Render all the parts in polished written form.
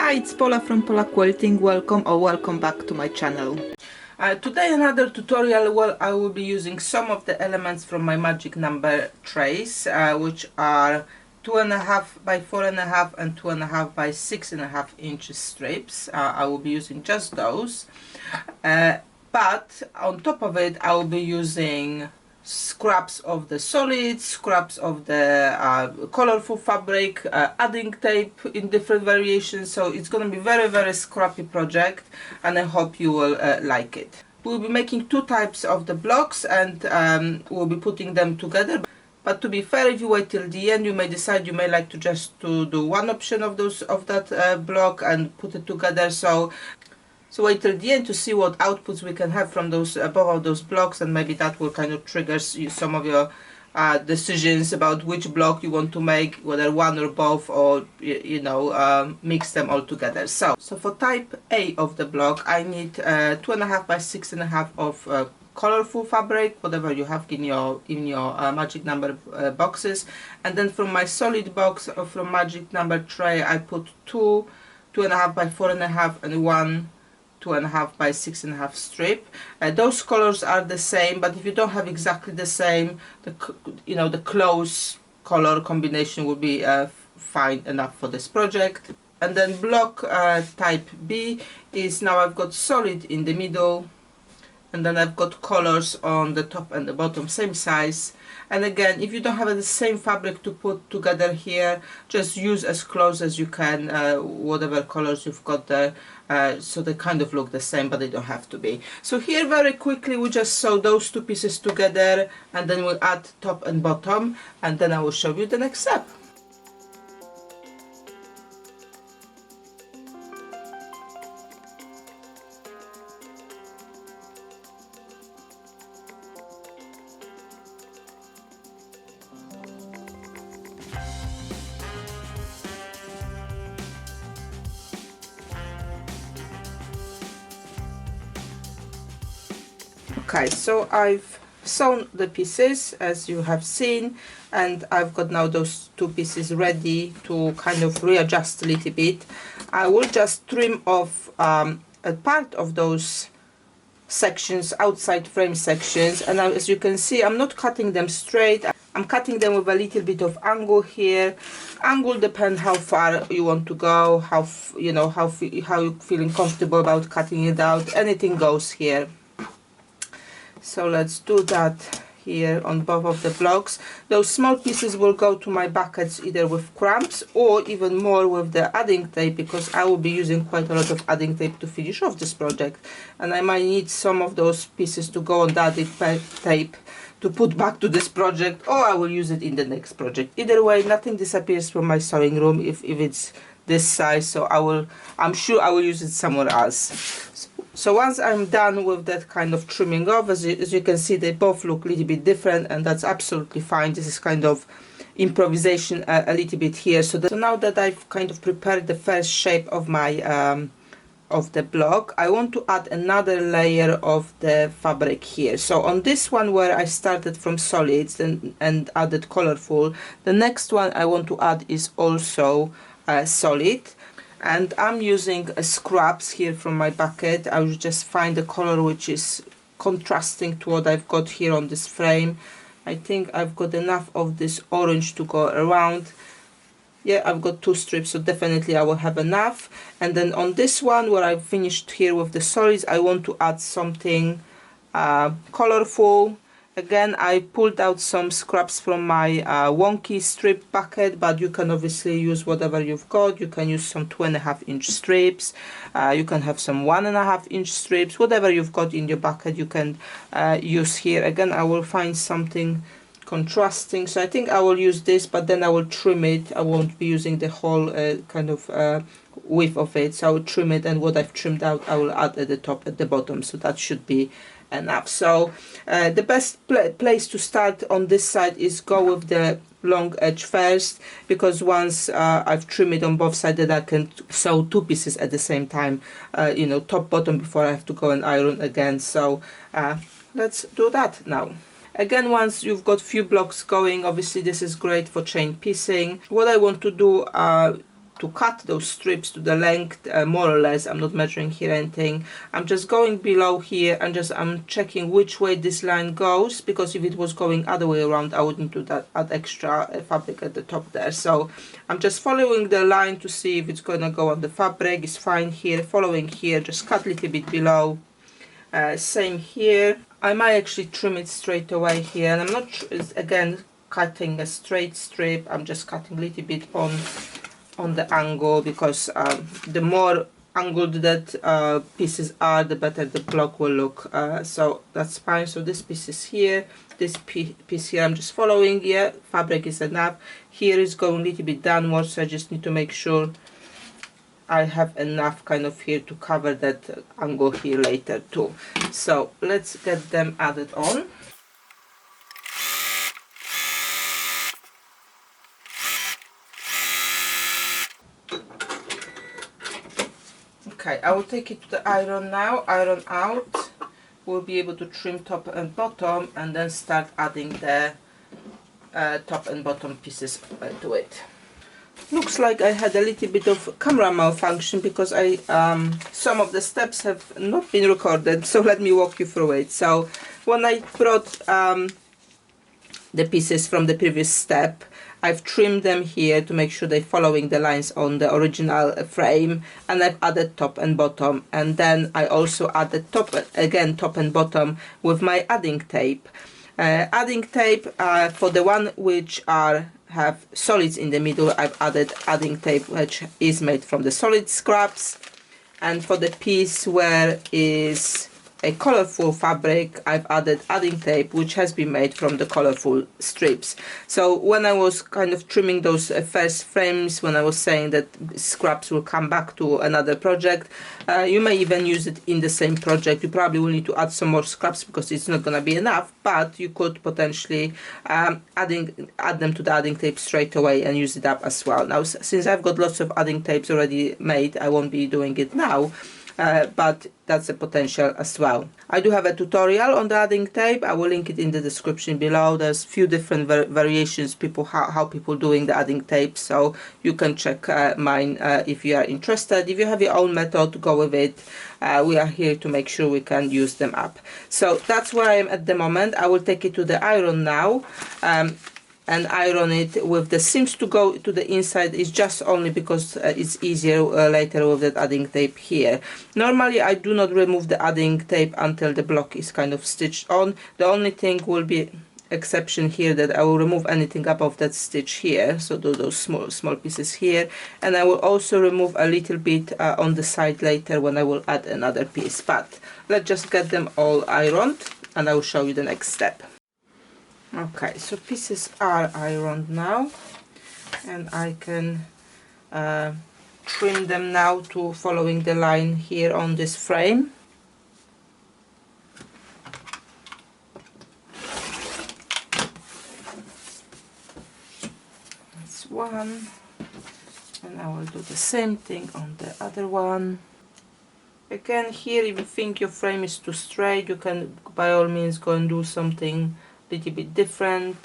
Hi, it's Paula from Paula Quilting. Welcome back to my channel. Today another tutorial where I will be using some of the elements from my magic number trays, which are 2.5 by 4.5 and 2.5 by 6.5 inches strips. I will be using just those, but on top of it I will be using scraps of the solid, scraps of the colorful fabric, adding tape in different variations. So it's going to be very scrappy project, and I hope you will like it. We'll be making two types of the blocks, and we'll be putting them together. But to be fair, if you wait till the end, you may decide you may like to just to do one option of that block and put it together. So wait till the end to see what outputs we can have from those both of those blocks, and maybe that will kind of trigger some of your decisions about which block you want to make, whether one or both, or mix them all together. So for type A of the block, I need 2.5 by 6.5 of colorful fabric, whatever you have in your magic number boxes. And then from my solid box from magic number tray, I put 2.5 by 4.5 and 2.5 by 6.5 strip. Those colors are the same, but if you don't have exactly the same, the close color combination will be fine enough for this project. And then block type B is, now I've got solid in the middle, and then I've got colors on the top and the bottom, same size. And again, if you don't have the same fabric to put together here, just use as close as you can whatever colors you've got there, so they kind of look the same, but they don't have to be. So here very quickly we just sew those two pieces together, and then we'll add top and bottom, and then I will show you the next step. Okay, so I've sewn the pieces as you have seen, and I've got now those two pieces ready to kind of readjust a little bit. I will just trim off a part of those sections, outside frame sections, and as you can see, I'm not cutting them straight. I'm cutting them with a little bit of angle here. Angle depends how far you want to go, how you're feeling comfortable about cutting it out. Anything goes here. So let's do that here on both of the blocks. Those small pieces will go to my buckets either with cramps or even more with the adding tape, because I will be using quite a lot of adding tape to finish off this project, and I might need some of those pieces to go on the adding tape to put back to this project, or I will use it in the next project. Either way, nothing disappears from my sewing room if it's this size, so I'm sure I will use it somewhere else. So once I'm done with that kind of trimming off, as you can see, they both look a little bit different, and that's absolutely fine. This is kind of improvisation a little bit here. So now that I've kind of prepared the first shape of my of the block, I want to add another layer of the fabric here. So on this one where I started from solids and added colorful, the next one I want to add is also solid. And I'm using scraps here from my bucket. I will just find a color which is contrasting to what I've got here on this frame. I think I've got enough of this orange to go around. Yeah, I've got two strips, so definitely I will have enough. And then on this one where I've finished here with the solids, I want to add something colorful. Again, I pulled out some scraps from my wonky strip bucket, but you can obviously use whatever you've got. You can use some 2.5 inch strips, you can have some 1.5 inch strips, whatever you've got in your bucket you can use here. Again, I will find something contrasting, so I think I will use this, but then I will trim it. I won't be using the whole kind of width of it, so I will trim it, and what I've trimmed out I will add at the top, at the bottom, so that should be enough. So the best place to start on this side is go with the long edge first, because once I've trimmed it on both sides, then I can sew two pieces at the same time, top bottom, before I have to go and iron again. So let's do that now. Again, once you've got few blocks going, obviously this is great for chain piecing. What I want to do to cut those strips to the length, more or less. I'm not measuring here anything. I'm just going below here and I'm checking which way this line goes, because if it was going other way around, I would need to add extra fabric at the top there. So I'm just following the line to see if it's gonna go on the fabric. It's fine here. Following here, just cut a little bit below. Same here. I might actually trim it straight away here, and I'm not again cutting a straight strip. I'm just cutting a little bit on the angle, because the more angled that pieces are, the better the block will look. So that's fine. So this piece is here, this piece here I'm just following. Yeah, fabric is enough. Here is going a little bit downwards, so I just need to make sure I have enough kind of here to cover that angle here later too. So let's get them added on. Okay, I will take it to the iron now, iron out. We'll be able to trim top and bottom, and then start adding the top and bottom pieces to it. Looks like I had a little bit of camera malfunction, because some of the steps have not been recorded, so let me walk you through it. So when I brought the pieces from the previous step, I've trimmed them here to make sure they're following the lines on the original frame, and I've added top and bottom, and then I also added top and bottom with my adding tape. Adding tape for the one which have solids in the middle, I've added adding tape which is made from the solid scraps, and for the piece where is a colorful fabric, I've added adding tape which has been made from the colorful strips. So when I was kind of trimming those first frames, when I was saying that scraps will come back to another project, you may even use it in the same project. You probably will need to add some more scraps because it's not going to be enough, but you could potentially add them to the adding tape straight away and use it up as well. Now, since I've got lots of adding tapes already made, I won't be doing it now. But that's a potential as well. I do have a tutorial on the adding tape. I will link it in the description below. There's few different variations, how people doing the adding tape, so you can check mine if you are interested. If you have your own method, go with it. We are here to make sure we can use them up. So that's where I am at the moment. I will take it to the iron now. And iron it with the seams to go to the inside is just only because it's easier later with that adding tape here. Normally I do not remove the adding tape until the block is kind of stitched on. The only thing will be exception here, that I will remove anything above that stitch here, so those small pieces here, and I will also remove a little bit on the side later when I will add another piece. But let's just get them all ironed and I will show you the next step. Okay, so pieces are ironed now, and I can trim them now to following the line here on this frame. That's one, and I will do the same thing on the other one. Again, here if you think your frame is too straight, you can by all means go and do something little bit different.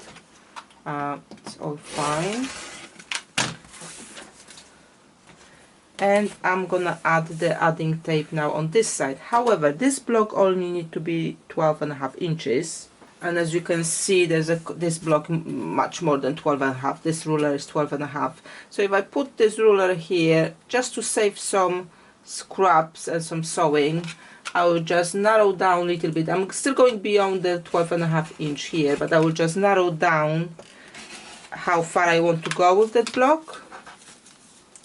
It's all fine. And I'm gonna add the adding tape now on this side. However, this block only need to be 12.5 inches, and as you can see, there's this block much more than 12.5. This ruler is 12.5. So if I put this ruler here just to save some scraps and some sewing, I will just narrow down a little bit. I'm still going beyond the 12.5 inch here, but I will just narrow down how far I want to go with that block.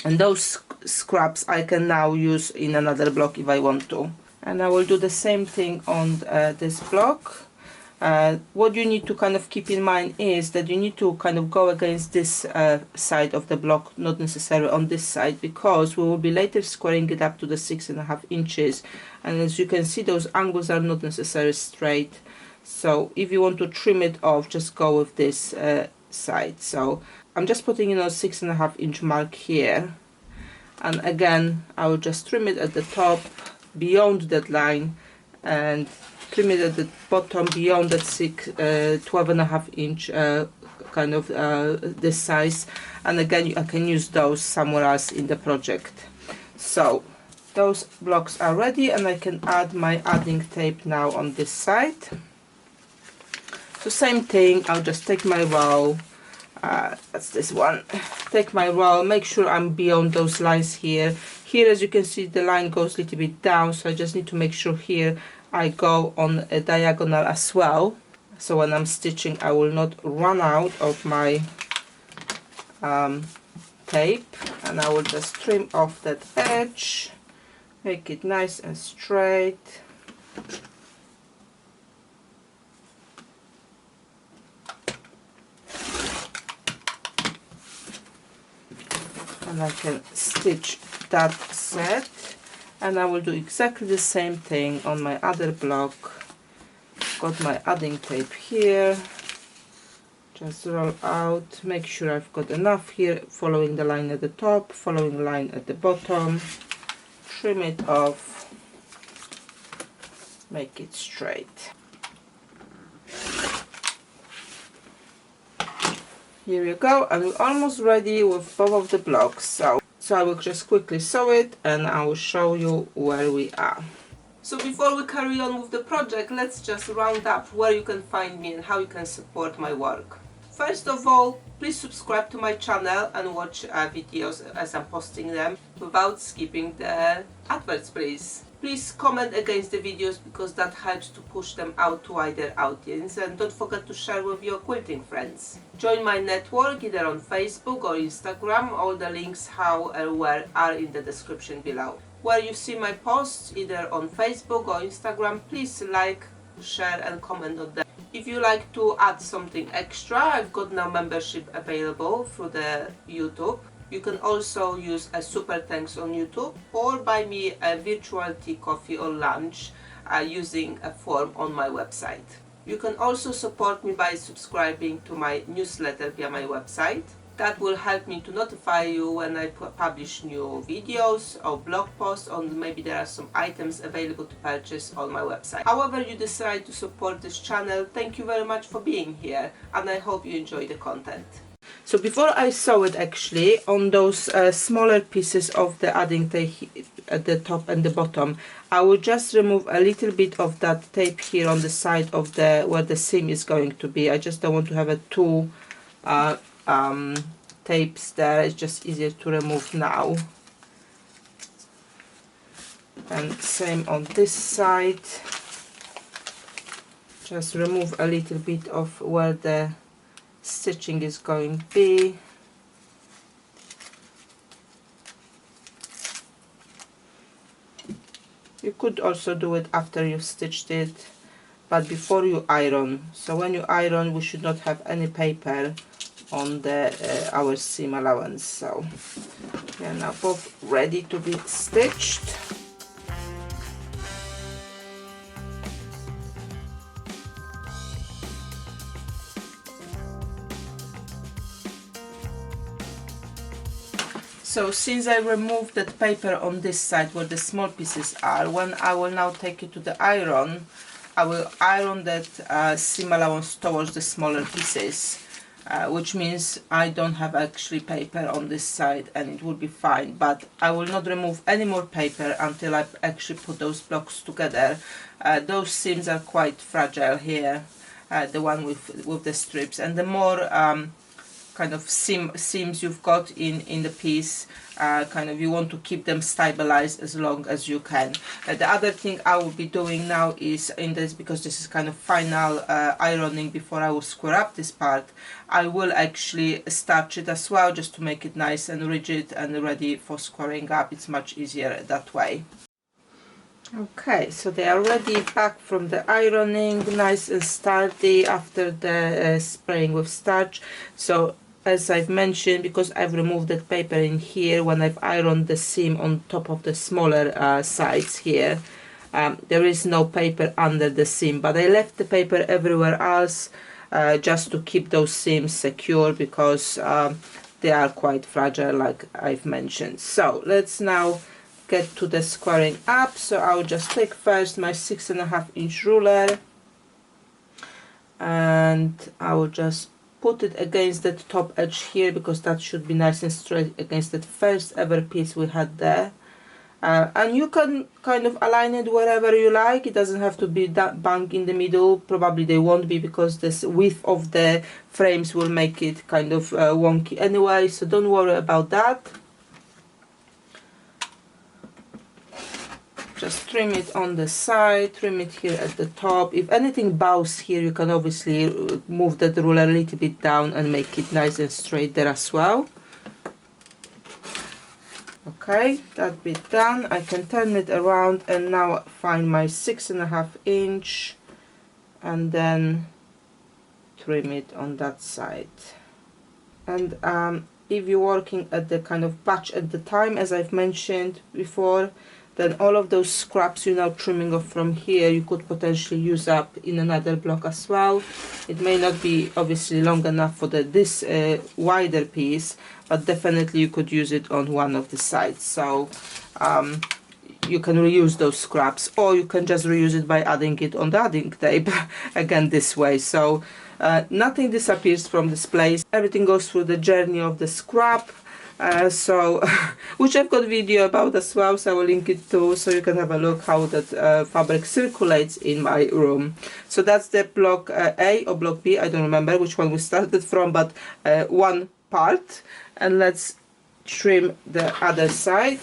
And those scraps I can now use in another block if I want to. And I will do the same thing on this block. What you need to kind of keep in mind is that you need to kind of go against this side of the block, not necessarily on this side, because we will be later squaring it up to the 6.5 inches, and as you can see, those angles are not necessarily straight. So if you want to trim it off, just go with this side. So I'm just putting in a 6.5 inch mark here, and again I will just trim it at the top beyond that line, and trim it at the bottom beyond that 12.5 inch kind of this size, and again I can use those somewhere else in the project. So those blocks are ready, and I can add my adding tape now on this side. So same thing, I'll just take my roll, that's this one, take my roll, make sure I'm beyond those lines here. Here, as you can see, the line goes a little bit down, so I just need to make sure here I go on a diagonal as well, so when I'm stitching I will not run out of my tape. And I will just trim off that edge, make it nice and straight. And I can stitch that set, and I will do exactly the same thing on my other block. Got my adding tape here, just roll out, make sure I've got enough here, following the line at the top, following the line at the bottom, trim it off, make it straight. Here you go, and we're almost ready with both of the blocks. So I will just quickly sew it and I will show you where we are. So before we carry on with the project, let's just round up where you can find me and how you can support my work. First of all, please subscribe to my channel and watch videos as I'm posting them without skipping the adverts, please. Please comment against the videos because that helps to push them out to wider audience, and don't forget to share with your quilting friends. Join my network either on Facebook or Instagram. All the links how and where are in the description below. Where you see my posts either on Facebook or Instagram, please like, share and comment on them. If you like to add something extra, I've got now membership available through the YouTube. You can also use a super thanks on YouTube or buy me a virtual tea, coffee or lunch using a form on my website. You can also support me by subscribing to my newsletter via my website. That will help me to notify you when I publish new videos or blog posts, or maybe there are some items available to purchase on my website. However you decide to support this channel, thank you very much for being here, and I hope you enjoy the content. So before I sew it, actually, on those smaller pieces of the adding tape at the top and the bottom, I will just remove a little bit of that tape here on the side of the where the seam is going to be. I just don't want to have two tapes there. It's just easier to remove now. And same on this side. Just remove a little bit of where the stitching is going to be. You could also do it after you've stitched it, but before you iron. So when you iron, we should not have any paper on the our seam allowance. So they are now both ready to be stitched. So since I removed that paper on this side where the small pieces are, when I will now take it to the iron, I will iron that seam allowance towards the smaller pieces, which means I don't have actually paper on this side and it will be fine. But I will not remove any more paper until I actually put those blocks together. Those seams are quite fragile here, the one with the strips, and the more kind of seams you've got in the piece, kind of you want to keep them stabilized as long as you can. The other thing I will be doing now is, in this, because this is kind of final ironing before I will square up this part, I will actually starch it as well, just to make it nice and rigid and ready for squaring up. It's much easier that way. Okay, so they are ready back from the ironing, nice and sturdy after the spraying with starch. So as I've mentioned, because I've removed that paper in here when I've ironed the seam on top of the smaller sides here, there is no paper under the seam, but I left the paper everywhere else just to keep those seams secure, because they are quite fragile, like I've mentioned. So let's now get to the squaring up. So I'll just take first my 6.5 inch ruler, and I will just put it against that top edge here, because that should be nice and straight against that first ever piece we had there. And you can kind of align it wherever you like. It doesn't have to be that bang in the middle. Probably they won't be, because this width of the frames will make it kind of wonky anyway, so don't worry about that. Just trim it on the side, trim it here at the top. If anything bows here, you can obviously move that ruler a little bit down and make it nice and straight there as well. Okay, that bit done. I can turn it around and now find my 6.5 inch and then trim it on that side. And if you're working at the kind of batch at the time, as I've mentioned before, then all of those scraps you're now trimming off from here, you could potentially use up in another block as well. It may not be obviously long enough for this wider piece, but definitely you could use it on one of the sides. So you can reuse those scraps, or you can just reuse it by adding it on the adding tape again this way. So nothing disappears from this place. Everything goes through the journey of the scrap. Which I've got video about as well, so I will link it too, so you can have a look how that fabric circulates in my room. So that's the block A or block B, I don't remember which one we started from, but one part. And let's trim the other side.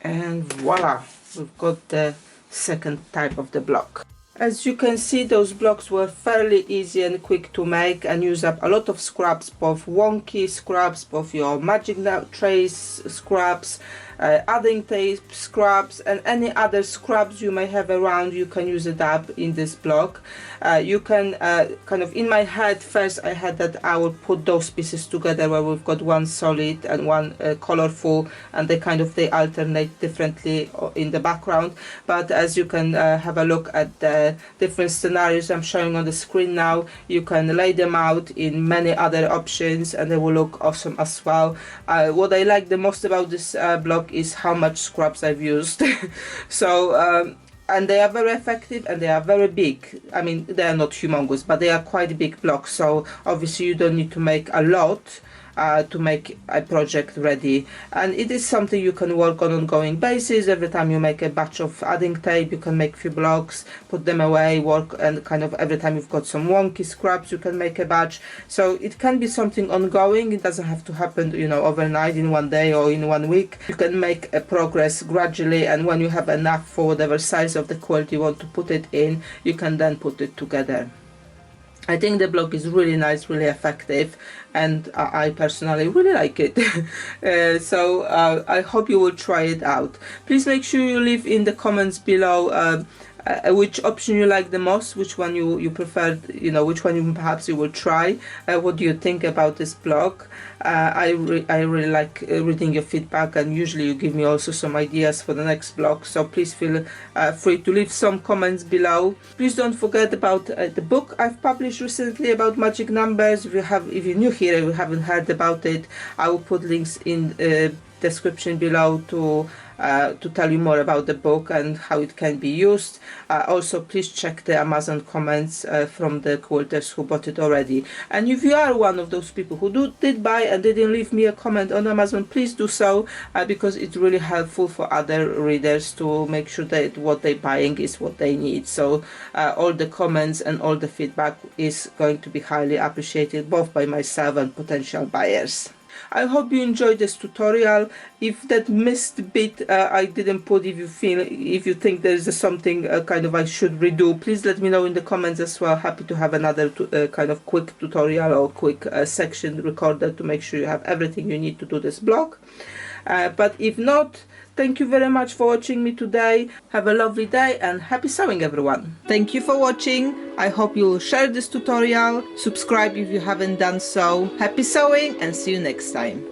And voila, we've got the second type of the block. As you can see, those blocks were fairly easy and quick to make and use up a lot of scraps, both wonky scraps, both your magic trace scraps, adding tape scraps, and any other scraps you may have around. You can use it up in this block. You can kind of, in my head first I had that I would put those pieces together where we've got one solid and one colorful, and they alternate differently in the background. But as you can have a look at the different scenarios I'm showing on the screen now, you can lay them out in many other options and they will look awesome as well. What I like the most about this block is how much scraps I've used. So and they are very effective and they are very big. I mean, they are not humongous, but they are quite big blocks, so obviously you don't need to make a lot to make a project ready. And it is something you can work on an ongoing basis. Every time you make a batch of adding tape, you can make a few blocks, put them away, work, and kind of every time you've got some wonky scraps, you can make a batch. So it can be something ongoing. It doesn't have to happen, you know, overnight, in one day or in 1 week. You can make a progress gradually, and when you have enough for whatever size of the quilt you want to put it in, you can then put it together. I think the block is really nice, really effective, and I personally really like it. So I hope you will try it out. Please make sure you leave in the comments below which option you like the most, which one you prefer, you know, which one perhaps you will try. What do you think about this block? I really like reading your feedback, and usually you give me also some ideas for the next block, so please feel free to leave some comments below. Please don't forget about the book I've published recently about magic numbers. If you're new here and you haven't heard about it, I will put links in description below to tell you more about the book and how it can be used. Also, please check the Amazon comments from the quilters who bought it already. And if you are one of those people who did buy and didn't leave me a comment on Amazon, please do so, because it's really helpful for other readers to make sure that what they're buying is what they need. So all the comments and all the feedback is going to be highly appreciated, both by myself and potential buyers. I hope you enjoyed this tutorial. If that missed bit I didn't put, if you think there is something kind of I should redo, please let me know in the comments as well. Happy to have another kind of quick tutorial or quick section recorded to make sure you have everything you need to do this block. But if not, thank you very much for watching me today. Have a lovely day and happy sewing, everyone. Thank you for watching. I hope you'll share this tutorial, subscribe if you haven't done so. Happy sewing and see you next time.